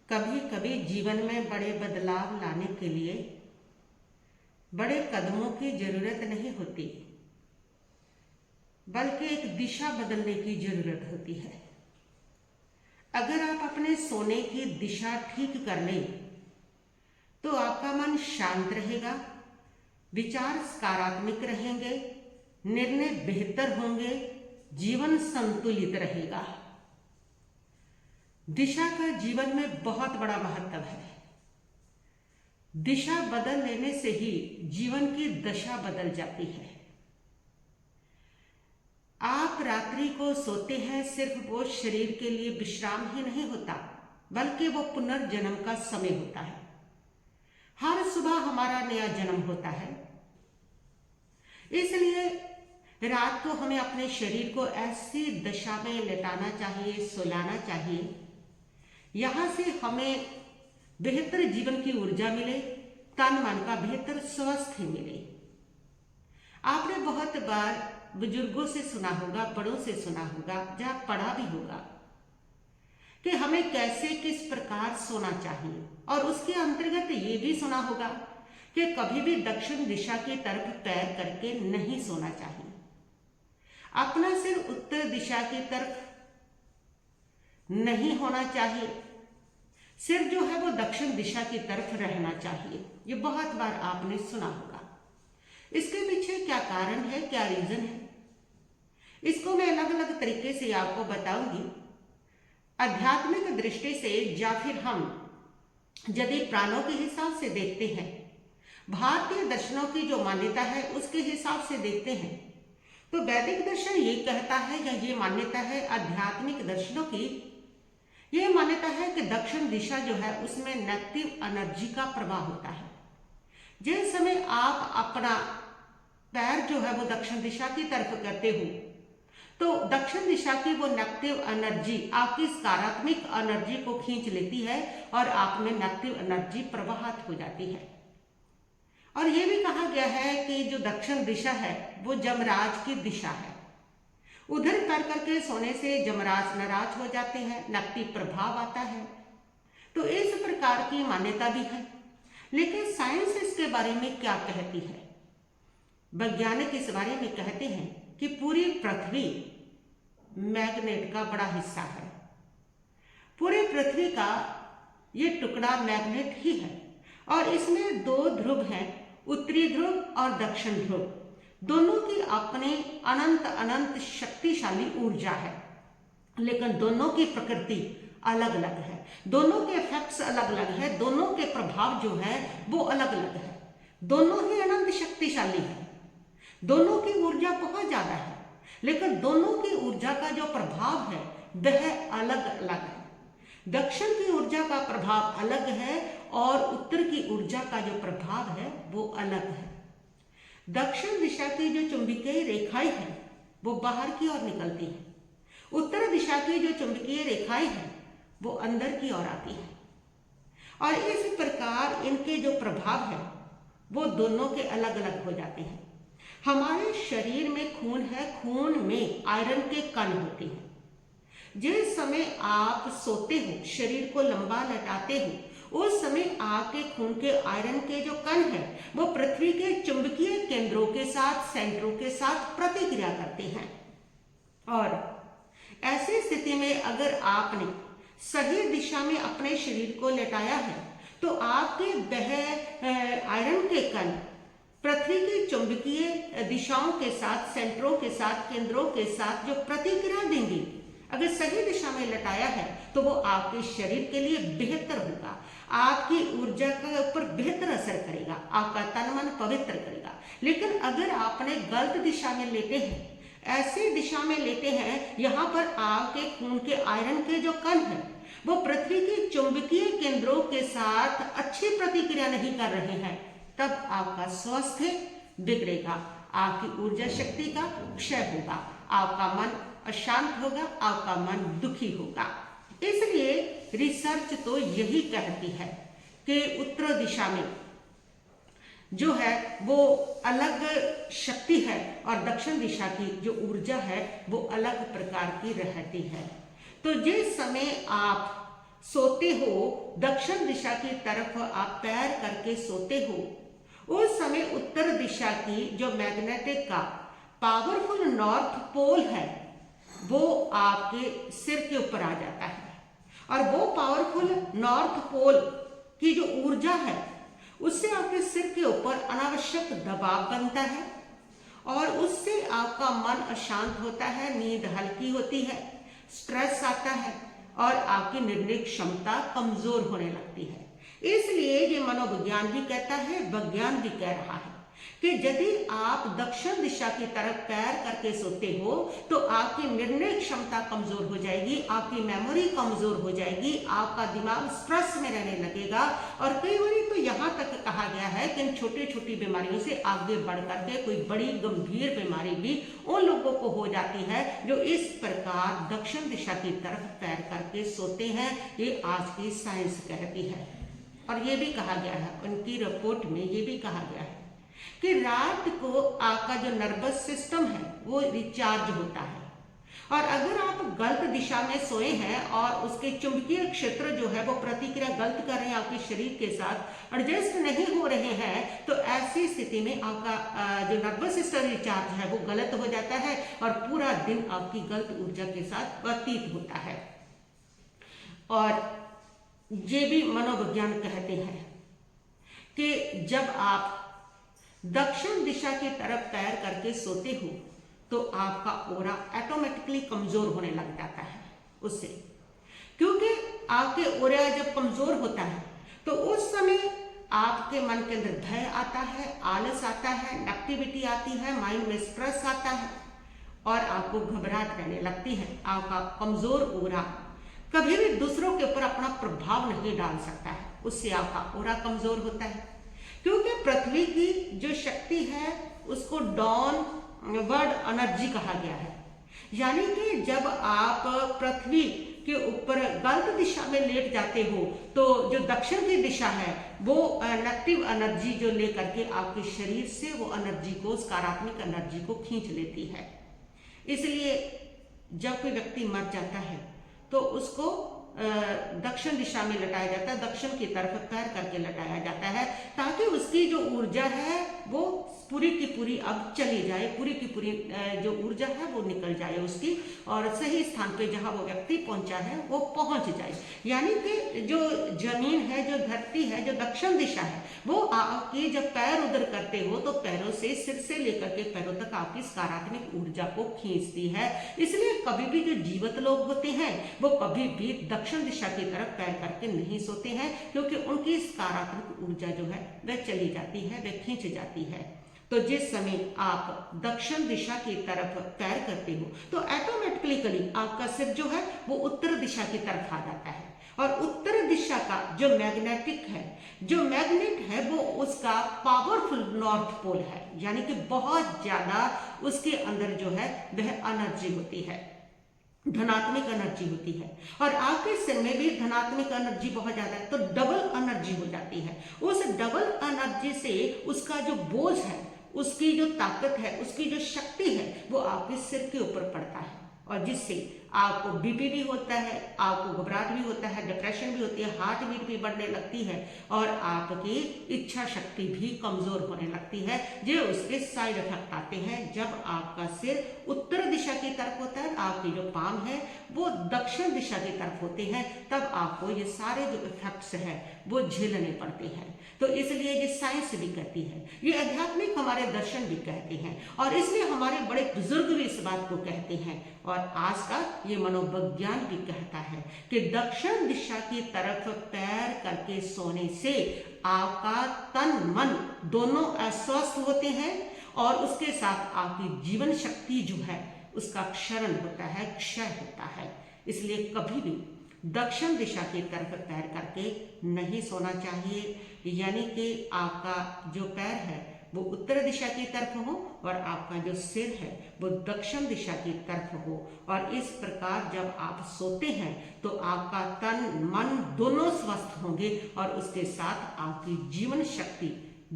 कभी कभी जीवन में बड़े बदलाव लाने के लिए बड़े कदमों की जरूरत नहीं होती, बल्कि एक दिशा बदलने की जरूरत होती है। अगर आप अपने सोने की दिशा ठीक कर लें तो आपका मन शांत रहेगा, विचार सकारात्मक रहेंगे, निर्णय बेहतर होंगे, जीवन संतुलित रहेगा। दिशा का जीवन में बहुत बड़ा महत्व है। दिशा बदल लेने से ही जीवन की दशा बदल जाती है। आप रात्रि को सोते हैं, सिर्फ वो शरीर के लिए विश्राम ही नहीं होता, बल्कि वो पुनर्जन्म का समय होता है। हर सुबह हमारा नया जन्म होता है। इसलिए रात को हमें अपने शरीर को ऐसी दशा में लेटाना चाहिए, सुलाना चाहिए, यहां से हमें बेहतर जीवन की ऊर्जा मिले, तन मन का बेहतर स्वास्थ्य मिले। आपने बहुत बार बुजुर्गों से सुना होगा, बड़ों से सुना होगा, जहां पढ़ा भी होगा कि हमें कैसे किस प्रकार सोना चाहिए, और उसके अंतर्गत ये भी सुना होगा कि कभी भी दक्षिण दिशा की तरफ पैर करके नहीं सोना चाहिए। अपना सिर उत्तर दिशा की तरफ नहीं होना चाहिए, सिर जो है वो दक्षिण दिशा की तरफ रहना चाहिए। ये बहुत बार आपने सुना होगा। इसके पीछे क्या कारण है, क्या रीजन है, इसको मैं अलग अलग तरीके से आपको बताऊंगी। आध्यात्मिक दृष्टि से या फिर हम यदि प्राणों के हिसाब से देखते हैं, भारतीय दर्शनों की जो मान्यता है उसके हिसाब से देखते हैं, तो वैदिक दर्शन ये कहता है, या ये मान्यता है आध्यात्मिक दर्शनों की, ये मान्यता है कि दक्षिण दिशा जो है उसमें नेगेटिव एनर्जी का प्रभाव होता है। जिस समय आप अपना पैर जो है वो दक्षिण दिशा की तरफ करते हो, तो दक्षिण दिशा की वो नेगेटिव एनर्जी आपकी सकारात्मक एनर्जी को खींच लेती है और आप में नेगेटिव एनर्जी प्रवाहित हो जाती है। और ये भी कहा गया है कि जो दक्षिण दिशा है वो यमराज की दिशा है। उधर कर करके सोने से यमराज नाराज हो जाते हैं, नेगेटिव प्रभाव आता है। तो इस प्रकार की मान्यता भी है। लेकिन साइंस इसके बारे में क्या कहती है? वैज्ञानिक इस बारे में कहते हैं कि पूरी पृथ्वी मैग्नेट का बड़ा हिस्सा है। पूरी पृथ्वी का ये टुकड़ा मैग्नेट ही है, और इसमें दो ध्रुव हैं, उत्तरी ध्रुव और दक्षिण ध्रुव। दोनों की अपने अनंत अनंत शक्तिशाली ऊर्जा है, लेकिन दोनों की प्रकृति अलग अलग है, दोनों के इफेक्ट्स अलग अलग है, दोनों के प्रभाव जो है वो अलग अलग है। दोनों ही अनंत शक्तिशाली है, दोनों की ऊर्जा बहुत ज्यादा है, लेकिन दोनों की ऊर्जा का जो प्रभाव है वह अलग अलग है। दक्षिण की ऊर्जा का प्रभाव अलग है और उत्तर की ऊर्जा का जो प्रभाव है वो अलग है। दक्षिण दिशा की जो चुंबकीय रेखाएं हैं वो बाहर की ओर निकलती है, उत्तर दिशा की जो चुंबकीय रेखाएं हैं वो अंदर की ओर आती है, और इस प्रकार इनके जो प्रभाव है वो दोनों के अलग अलग हो जाते हैं। हमारे शरीर में खून है, खून में आयरन के कण होते हैं। जिस समय आप सोते हो, शरीर को लंबा लटाते हो, उस समय आपके खून के आयरन के जो कण है वो पृथ्वी के चुंबकीय केंद्रों के साथ, सेंटरों के साथ प्रतिक्रिया करते हैं। और ऐसी स्थिति में अगर आपने सही दिशा में अपने शरीर को लेटाया है तो आपके वह आयरन के कण पृथ्वी की चुंबकीय दिशाओं के साथ, सेंटरों के साथ, केंद्रों के साथ जो प्रतिक्रिया देंगी, अगर सही दिशा में लटाया है तो वो आपके शरीर के लिए बेहतर होगा, आपकी ऊर्जा के ऊपर बेहतर असर करेगा, आपका तन मन पवित्र करेगा। लेकिन अगर आपने गलत दिशा में लेटे हैं, ऐसी दिशा में लेटे हैं यहाँ पर आपके खून के आयरन के जो कण है वो पृथ्वी के चुंबकीय केंद्रों के साथ अच्छी प्रतिक्रिया नहीं कर रहे हैं, तब आपका स्वास्थ्य बिगड़ेगा, आपकी ऊर्जा शक्ति का क्षय होगा, आपका मन अशांत होगा, आपका मन दुखी होगा। इसलिए रिसर्च तो यही कहती है कि उत्तर दिशा में जो है वो अलग शक्ति है और दक्षिण दिशा की जो ऊर्जा है वो अलग प्रकार की रहती है। तो जिस समय आप सोते हो, दक्षिण दिशा की तरफ आप पैर करके सोते हो, उस समय उत्तर दिशा की जो मैग्नेटिक का पावरफुल नॉर्थ पोल है वो आपके सिर के ऊपर आ जाता है, और वो पावरफुल नॉर्थ पोल की जो ऊर्जा है उससे आपके सिर के ऊपर अनावश्यक दबाव बनता है, और उससे आपका मन अशांत होता है, नींद हल्की होती है, स्ट्रेस आता है, और आपकी निर्णय क्षमता कमजोर होने लगती है। इसलिए ये मनोविज्ञान भी कहता है, विज्ञान भी कह रहा है कि यदि आप दक्षिण दिशा की तरफ पैर करके सोते हो तो आपकी निर्णय क्षमता कमजोर हो जाएगी, आपकी मेमोरी कमजोर हो जाएगी, आपका दिमाग स्ट्रेस में रहने लगेगा, और कई बार तो यहाँ तक कहा गया है कि इन छोटी छोटी बीमारियों से आगे बढ़ करके कोई बड़ी गंभीर बीमारी भी उन लोगों को हो जाती है जो इस प्रकार दक्षिण दिशा की तरफ पैर करके सोते हैं। ये आज की साइंस कहती है। और ये भी कहा गया है, उनकी रिपोर्ट में ये भी कहा गया है कि रात को आपका जो नर्वस सिस्टम है वो रिचार्ज होता है, और अगर आप गलत दिशा में सोए हैं और उसके चुंबकीय क्षेत्र जो है वो प्रतिक्रिया गलत कर रहे हैं, आपके शरीर के साथ एडजस्ट नहीं हो रहे हैं, तो ऐसी स्थिति में आपका जो नर्वस सिस्टम रिचार्ज है वो गलत हो जाता है, और पूरा दिन आपकी गलत ऊर्जा के साथ व्यतीत होता है। और ये भी मनोविज्ञान कहते हैं कि जब आप दक्षिण दिशा की तरफ पैर करके सोते हो तो आपका ओरा ऑटोमेटिकली कमजोर होने लग जाता है उससे, क्योंकि आपके ओरा जब कमजोर होता है तो उस समय आपके मन के अंदर भय आता है, आलस आता है, नेगेटिविटी आती है, माइंड में स्ट्रेस आता है, और आपको घबराहट रहने लगती है। आपका कमजोर ओरा कभी भी दूसरों के ऊपर अपना प्रभाव नहीं डाल सकता है, उससे आपका ओरा कमजोर होता है। क्योंकि पृथ्वी की जो शक्ति है उसको डाउनवर्ड एनर्जी कहा गया है, यानी कि जब आप पृथ्वी के ऊपर गलत दिशा में लेट जाते हो तो जो दक्षिण की दिशा है वो नेगेटिव एनर्जी जो लेकर के आपके शरीर से वो एनर्जी को, सकारात्मक एनर्जी को खींच लेती है। इसलिए जब कोई व्यक्ति मर जाता है तो उसको दक्षिण दिशा में लटाया जाता है, दक्षिण की तरफ पैर करके लटाया जाता है, ताकि उसकी जो ऊर्जा है वो पूरी की पूरी अब चली जाए, पूरी की पूरी जो ऊर्जा है वो निकल जाए उसकी, और सही स्थान पे जहां वो व्यक्ति पहुंचा है वो पहुंच जाए। यानी कि जो जमीन है, जो धरती है, जो दक्षिण दिशा है, वो आपकी जब पैर उधर करते हो तो पैरों से, सिर से लेकर के पैरों तक आपकी सकारात्मक ऊर्जा को खींचती है। इसलिए कभी भी जो जीवित लोग होते हैं वो कभी भी दक्षिण दिशा की तरफ पैर करके नहीं सोते हैं, क्योंकि उनकी सकारात्मक ऊर्जा जो है वह चली जाती है, वह खींच जाती है। तो जिस समय आप दक्षिण दिशा की तरफ पैर करते हो तो ऑटोमेटिकली आपका सिर जो है वो उत्तर दिशा की तरफ आ जाता है, और उत्तर दिशा का जो मैग्नेटिक है, जो मैग्नेट है वो उसका पावरफुल नॉर्थ पोल है, यानी कि बहुत ज्यादा उसके अंदर जो है वह एनर्जी होती है, धनात्मक एनर्जी होती है, और आपके सिर में भी धनात्मक एनर्जी बहुत ज्यादा है, तो डबल एनर्जी हो जाती है। उस डबल एनर्जी से उसका जो बोझ है, उसकी जो ताकत है, उसकी जो शक्ति है वो आपके सिर के ऊपर पड़ता है, और जिससे आपको बीपी भी होता है, आपको घबराहट भी होता है, डिप्रेशन भी होती है, हार्ट बीट भी बढ़ने लगती है, और आपकी इच्छा शक्ति भी कमजोर होने लगती है। ये उसके साइड इफेक्ट आते हैं। जब आपका सिर उत्तर दिशा की तरफ होता है, आपके जो पाम है वो दक्षिण दिशा की तरफ होते हैं, तब आपको ये सारे जो इफेक्ट्स हैं वो झेलने पड़ते हैं। तो इसलिए ये साइंस भी कहती है, ये आध्यात्मिक हमारे दर्शन भी कहते हैं, और इसलिए हमारे बड़े बुजुर्ग भी इस बात को कहते हैं, और आज का ये मनोविज्ञान भी कहता है कि दक्षिण दिशा की तरफ पैर करके सोने से आपका तन मन दोनों अस्वस्थ होते हैं, और उसके साथ आपकी जीवन शक्ति जो है उसका क्षरण होता है, क्षय होता है। इसलिए कभी भी दक्षिण दिशा की तरफ पैर करके नहीं सोना चाहिए, यानी कि आपका जो पैर है वो उत्तर दिशा की तरफ हो और आपका जो सिर है वो दक्षिण दिशा की तरफ हो, और इस प्रकार जब आप सोते हैं तो आपका तन मन दोनों स्वस्थ होंगे, और उसके साथ आपकी जीवन शक्ति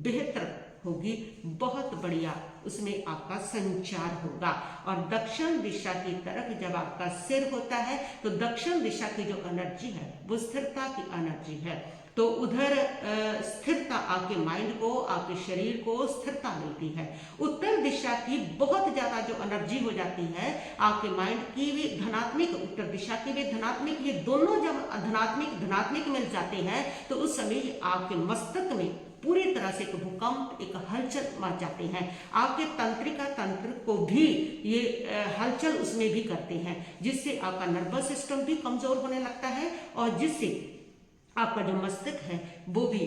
बेहतर होगी। बहुत बढ़िया उसमें आपका संचार होगा। और दक्षिण दिशा की तरफ जब आपका सिर होता है तो दक्षिण दिशा की जो एनर्जी है वो स्थिरता की एनर्जी है, तो उधर स्थिरता आपके माइंड को, आपके शरीर को स्थिरता मिलती है। उत्तर दिशा की बहुत ज्यादा जो एनर्जी हो जाती है आपके माइंड की भी धनात्मक, उत्तर दिशा की भी धनात्मक, ये दोनों जब धनात्मक मिल जाते हैं तो उस समय आपके मस्तिष्क में पूरी तरह से एक भूकंप, एक हलचल मच जाते हैं। आपके तंत्रिका तंत्र को भी ये हलचल उसमें भी करते हैं, जिससे आपका नर्वस सिस्टम भी कमजोर होने लगता है और जिससे आपका जो मस्तिष्क है वो भी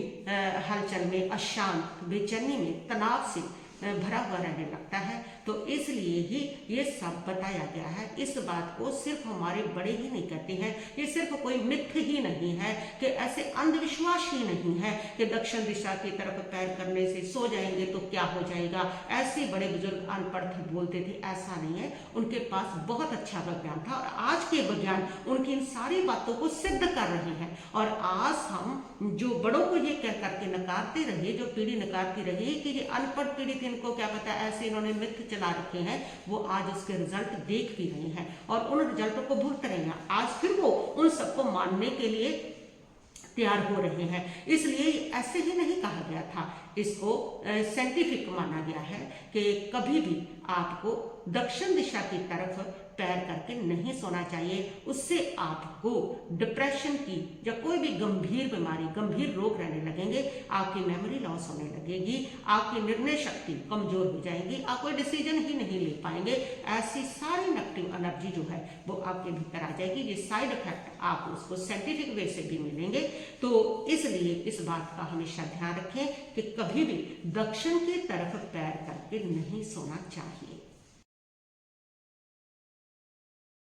हलचल में, अशांत, बेचैनी में, तनाव से भरा हुआ रहने लगता है। तो इसलिए ही ये सब बताया गया है। इस बात को सिर्फ हमारे बड़े ही नहीं कहते हैं, ये सिर्फ कोई मिथ ही नहीं है, कि ऐसे अंधविश्वास ही नहीं है कि दक्षिण दिशा की तरफ पैर करने से सो जाएंगे तो क्या हो जाएगा, ऐसे बड़े बुजुर्ग अनपढ़ थे बोलते थे, ऐसा नहीं है। उनके पास बहुत अच्छा विज्ञान था और आज के विज्ञान उनकी इन सारी बातों को सिद्ध कर रहे हैं। और आज हम जो बड़ों को ये कह करके नकारते रहे, जो पीढ़ी नकारती रही कि ये अनपढ़ पीढ़ी थी, इनको क्या पता, ऐसे इन्होंने मिथ चला रखे हैं, वो आज उसके रिजल्ट देख भी रहे हैं और उन रिजल्टों को भूलते रहे हैं। आज फिर वो उन सबको मानने के लिए तैयार हो रहे हैं। इसलिए ऐसे ही नहीं कहा गया था, इसको साइंटिफिक माना गया है कि कभी भी आपको दक्षिण दिशा की तरफ पैर करके नहीं सोना चाहिए। उससे आपको डिप्रेशन की या कोई भी गंभीर बीमारी, गंभीर रोग रहने लगेंगे, आपकी मेमोरी लॉस होने लगेगी, आपकी निर्णय शक्ति कमजोर हो जाएगी, आप कोई डिसीजन ही नहीं ले पाएंगे। ऐसी सारी नेगेटिव एनर्जी जो है वो आपके भीतर आ जाएगी। ये साइड इफेक्ट आप उसको साइंटिफिक वे से भी मिलेंगे। तो इसलिए इस बात का हमेशा ध्यान रखें कि कभी भी दक्षिण की तरफ पैर करके नहीं सोना चाहिए।